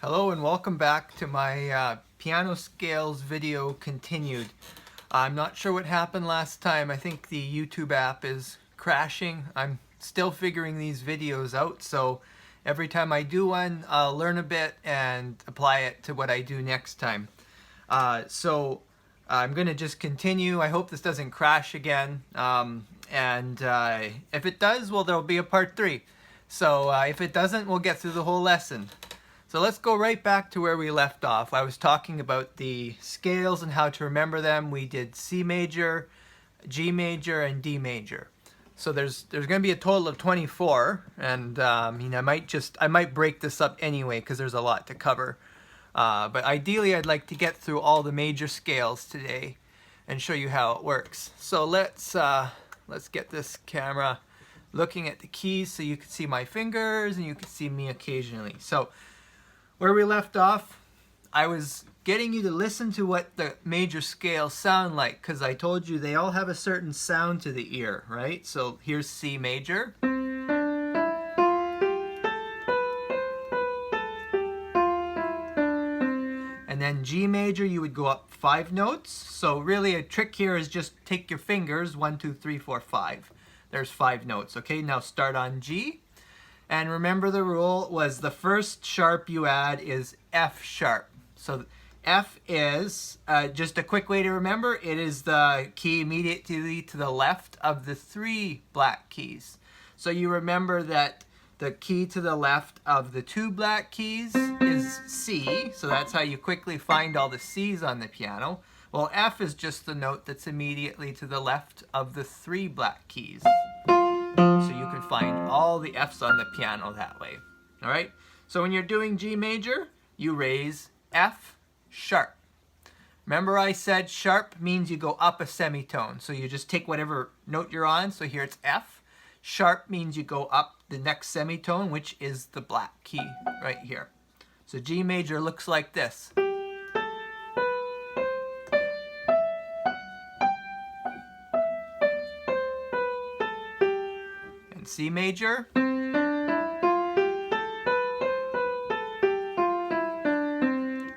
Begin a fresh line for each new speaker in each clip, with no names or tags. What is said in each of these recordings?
Hello and welcome back to my piano scales video continued. I'm not sure what happened last time. I think the YouTube app is crashing. I'm still figuring these videos out, so every time I do one, I'll learn a bit and apply it to what I do next time. I'm going to just continue. I hope this doesn't crash again. If it does, well, there'll be a part 3. So if it doesn't, we'll get through the whole lesson. So let's go right back to where we left off. I was talking about the scales and how to remember them. We did C major, G major, and D major. So there's going to be a total of 24, and I might break this up anyway because there's a lot to cover. But ideally, I'd like to get through all the major scales today and show you how it works. So let's get this camera looking at the keys so you can see my fingers and you can see me occasionally. So where we left off, I was getting you to listen to what the major scales sound like, because I told you they all have a certain sound to the ear, right? So here's C major. And then G major, you would go up 5 notes. So really a trick here is just take your fingers, 1, 2, 3, 4, 5. There's 5 notes, okay? Now start on G. And remember the rule was the first sharp you add is F sharp. So F is, just a quick way to remember, it is the key immediately to the left of the 3 black keys. So you remember that the key to the left of the 2 black keys is C. So that's how you quickly find all the C's on the piano. Well, F is just the note that's immediately to the left of the 3 black keys. So you can find all the F's on the piano that way. All right? So when you're doing G major, you raise F sharp. Remember I said sharp means you go up a semitone. So you just take whatever note you're on. So here it's F. Sharp means you go up the next semitone, which is the black key right here. So G major looks like this. C major.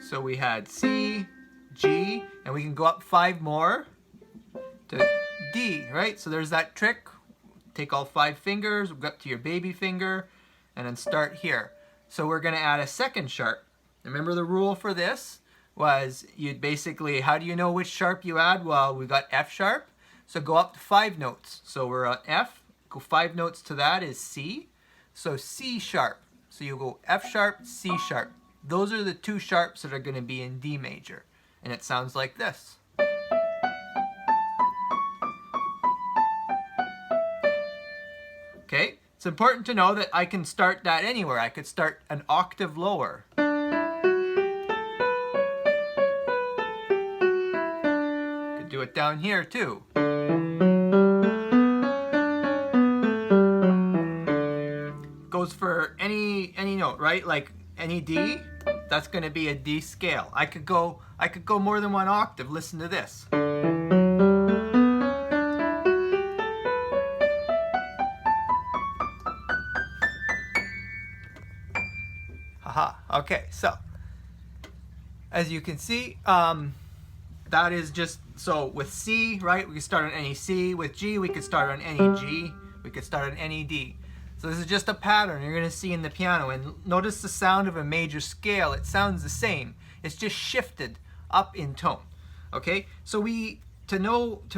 So we had C, G, and we can go up 5 more to D, right? So there's that trick. Take all 5 fingers, go up to your baby finger, and then start here. So we're going to add a second sharp. Remember the rule for this was you'd basically, how do you know which sharp you add? Well, we got F sharp, so go up to 5 notes. So we're on F. Go 5 notes to that is C. So C sharp. So you go F sharp, C sharp. Those are the 2 sharps that are going to be in D major. And it sounds like this. Okay? It's important to know that I can start that anywhere. I could start an octave lower. Could do it down here too. Goes for any note, right? Like any D, that's going to be a D scale. I could go more than 1 octave. Listen to this. Haha. Okay, so as you can see, that is just, so with C, right, we can start on any C. With G, we could start on any G. We could start on any D. So this is just a pattern you're going to see in the piano. And notice the sound of a major scale. It sounds the same. It's just shifted up in tone. Okay? So to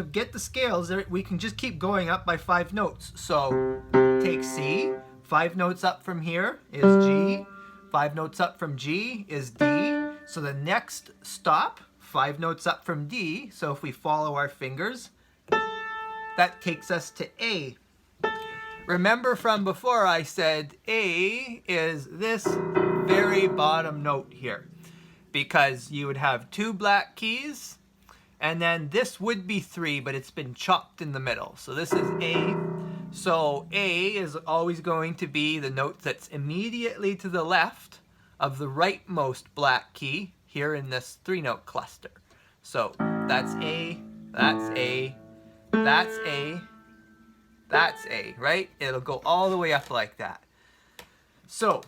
get the scales, we can just keep going up by 5 notes. So take C. 5 notes up from here is G. 5 notes up from G is D. So the next stop, 5 notes up from D. So if we follow our fingers, that takes us to A. Remember from before I said A is this very bottom note here, because you would have 2 black keys and then this would be 3, but it's been chopped in the middle. So this is A. So A is always going to be the note that's immediately to the left of the rightmost black key here in this 3-note cluster. So that's A, that's A, that's A, that's A, right? It'll go all the way up like that. So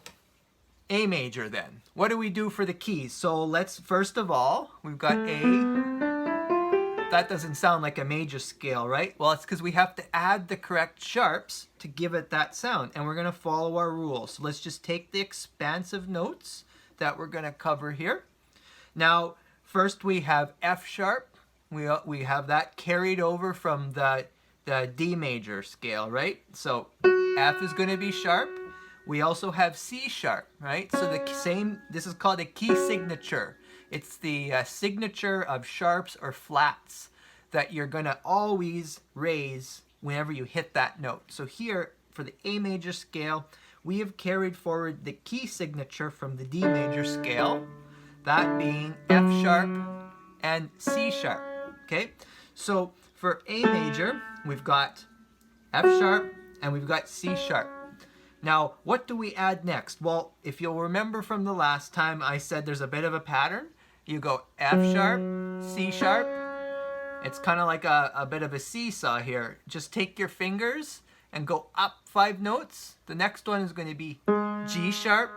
A major then. What do we do for the keys? So let's, first of all, we've got A. That doesn't sound like a major scale, right? Well, it's because we have to add the correct sharps to give it that sound, and we're going to follow our rules. So let's just take the expansive notes that we're going to cover here. Now, first we have F sharp. We have that carried over from the D major scale, right? So F is going to be sharp. We also have C sharp, right? So the same, this is called a key signature. It's the signature of sharps or flats that you're going to always raise whenever you hit that note. So here, for the A major scale, we have carried forward the key signature from the D major scale, that being F sharp and C sharp, okay? So for A major, we've got F sharp and we've got C sharp. Now, what do we add next? Well, if you'll remember from the last time, I said there's a bit of a pattern. You go F sharp, C sharp. It's kind of like a bit of a seesaw here. Just take your fingers and go up 5 notes. The next one is going to be G sharp,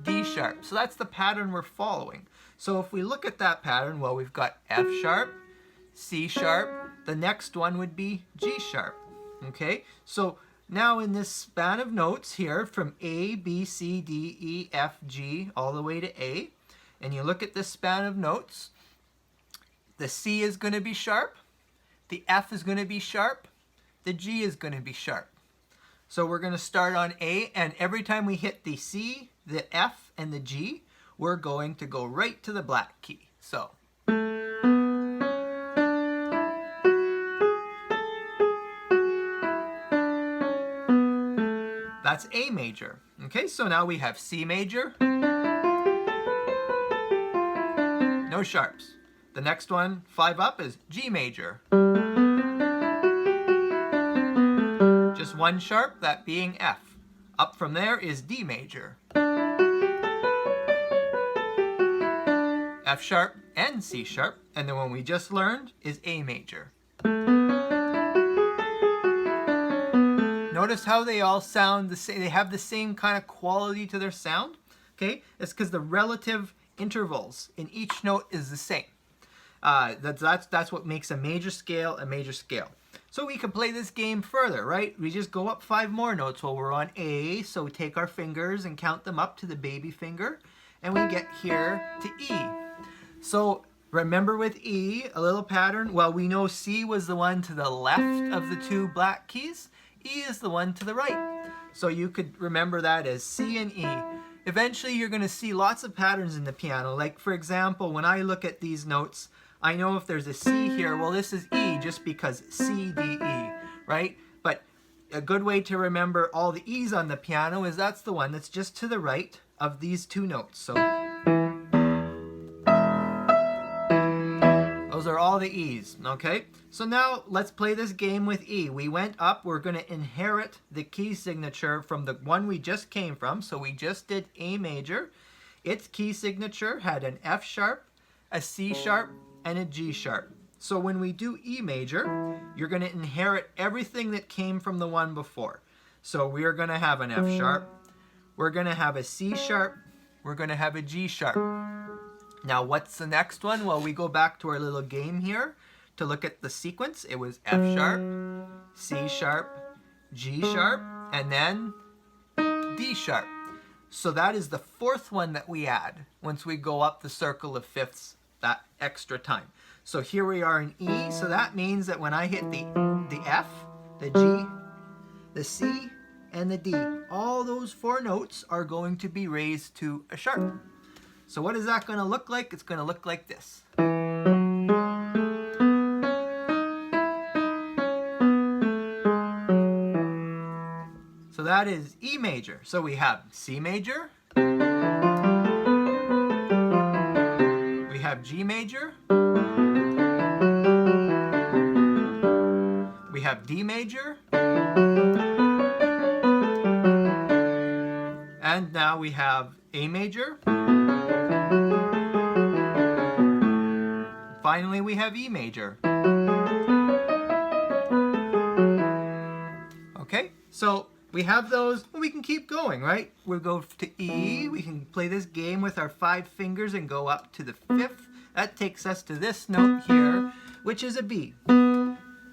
D sharp. So that's the pattern we're following. So if we look at that pattern, well, we've got F sharp, C sharp. The next one would be G sharp. Okay, so now in this span of notes here from A, B, C, D, E, F, G, all the way to A, and you look at this span of notes, the C is going to be sharp, the F is going to be sharp, the G is going to be sharp. So we're going to start on A, and every time we hit the C, the F, and the G, we're going to go right to the black key. So that's A major. Okay, so now we have C major. No sharps. The next one, 5 up, is G major. Just 1 sharp, that being F. Up from there is D major. F sharp and C sharp. And the one we just learned is A major. Notice how they all sound the same. They have the same kind of quality to their sound. Okay, it's because the relative intervals in each note is the same. That's what makes a major scale a major scale. So we can play this game further, right? We just go up 5 more notes while we're on A. So we take our fingers and count them up to the baby finger, and we get here to E. So remember with E, a little pattern. Well, we know C was the one to the left of the 2 black keys. E is the one to the right. So you could remember that as C and E. Eventually you're going to see lots of patterns in the piano. Like for example, when I look at these notes, I know if there's a C here, well this is E just because C, D, E, right? But a good way to remember all the E's on the piano is that's the one that's just to the right of these 2 notes. So those are all the E's, okay? So now let's play this game with E. We went up, we're going to inherit the key signature from the one we just came from. So we just did A major. Its key signature had an F sharp, a C sharp, and a G sharp. So when we do E major, you're going to inherit everything that came from the one before. So we are going to have an F sharp, we're going to have a C sharp, we're going to have a G sharp. Now what's the next one? Well, we go back to our little game here to look at the sequence. It was F sharp, C sharp, G sharp, and then D sharp. So that is the 4th one that we add once we go up the circle of fifths that extra time. So here we are in E, so that means that when I hit the F, the G, the C, and the D, all those 4 notes are going to be raised to a sharp. So what is that going to look like? It's going to look like this. So that is E major. So we have C major, we have G major, we have D major, and now we have A major. Finally, we have E major. Okay, so we have those, we can keep going, right? We'll go to E, we can play this game with our 5 fingers and go up to the 5th. That takes us to this note here, which is a B.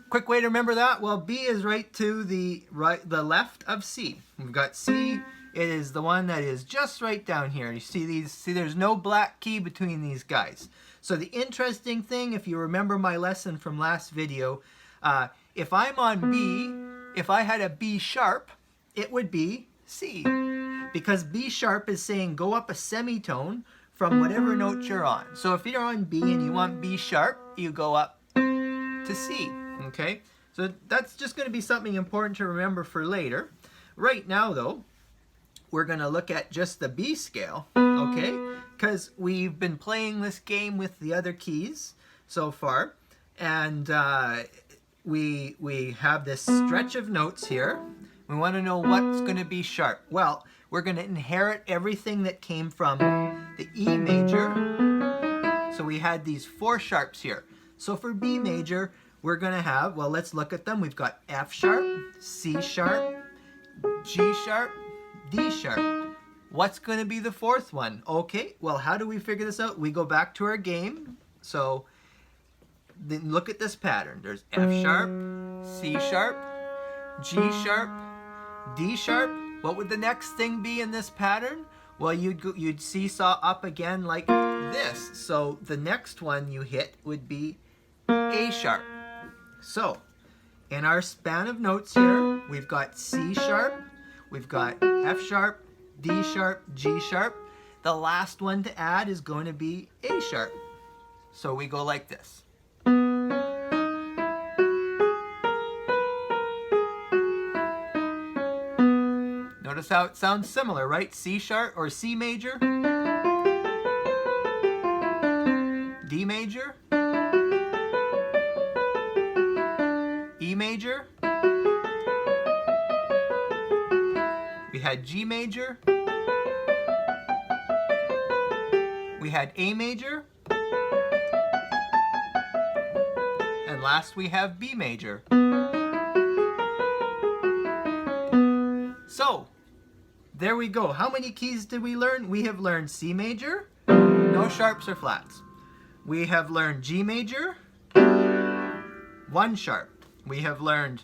Quick way to remember that, well, B is right to the left of C. We've got C, it is the one that is just right down here. You see there's no black key between these guys. So the interesting thing, if you remember my lesson from last video, if I'm on B, if I had a B sharp, it would be C. Because B sharp is saying go up a semitone from whatever note you're on. So if you're on B and you want B sharp, you go up to C. Okay? So that's just going to be something important to remember for later. Right now, though, we're going to look at just the B scale, okay? Because we've been playing this game with the other keys so far, and we have this stretch of notes here. We want to know what's going to be sharp. Well, we're going to inherit everything that came from the E major. So we had these 4 sharps here. So for B major, we're going to have, well, let's look at them. We've got F sharp, C sharp, G sharp, D sharp. What's going to be the 4th one? Okay, well, how do we figure this out? We go back to our game. So then look at this pattern. There's F sharp, C sharp, G sharp, D sharp. What would the next thing be in this pattern? Well, you'd seesaw up again like this. So the next one you hit would be A sharp. So in our span of notes here, we've got C sharp, we've got F sharp, D sharp, G sharp. The last one to add is going to be A sharp. So we go like this. Notice how it sounds similar, right? C sharp or C major, D major, E major, we had G major, we had A major, and last we have B major. So, there we go. How many keys did we learn? We have learned C major, no sharps or flats. We have learned G major, 1 sharp. We have learned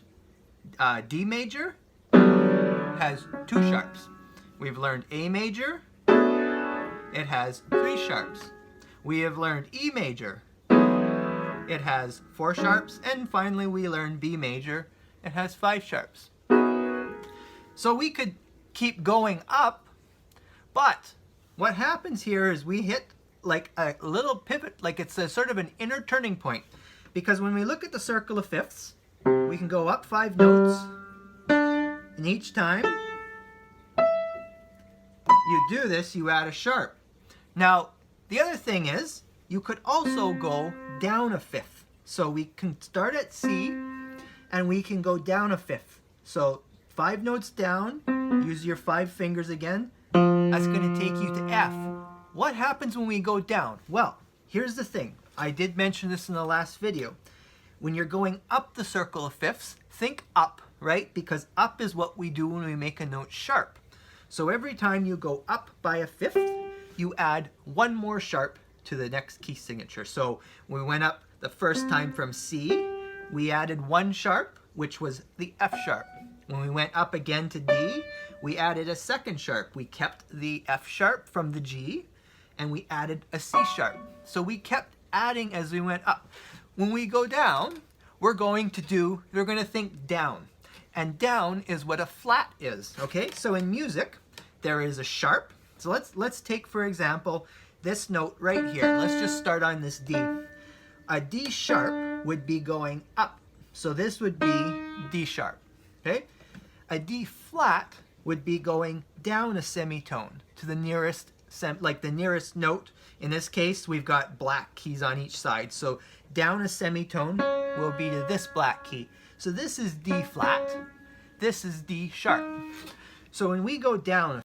D major, has 2 sharps. We've learned A major, it has 3 sharps. We have learned E major, it has 4 sharps. And finally we learned B major, it has 5 sharps. So we could keep going up, but what happens here is we hit like a little pivot, like it's a sort of an inner turning point. Because when we look at the circle of fifths, we can go up 5 notes, and each time you do this, you add a sharp. Now, the other thing is, you could also go down a 5th. So we can start at C, and we can go down a 5th. So 5 notes down, use your 5 fingers again. That's going to take you to F. What happens when we go down? Well, here's the thing. I did mention this in the last video. When you're going up the circle of fifths, think up, right? Because up is what we do when we make a note sharp. So every time you go up by a 5th, you add 1 more sharp to the next key signature. So we went up the first time from C, we added 1 sharp, which was the F sharp. When we went up again to D, we added a 2nd sharp. We kept the F sharp from the G, and we added a C sharp. So we kept adding as we went up. When we go down, we're going to think down. And down is what a flat is, okay? So in music, there is a sharp. So let's take, for example, this note right here. Let's just start on this D. A D sharp would be going up. So this would be D sharp, okay? A D flat would be going down a semitone to the nearest, like the nearest note. In this case, we've got black keys on each side. So down a semitone will be to this black key. So this is D flat. This is D sharp. So when we go down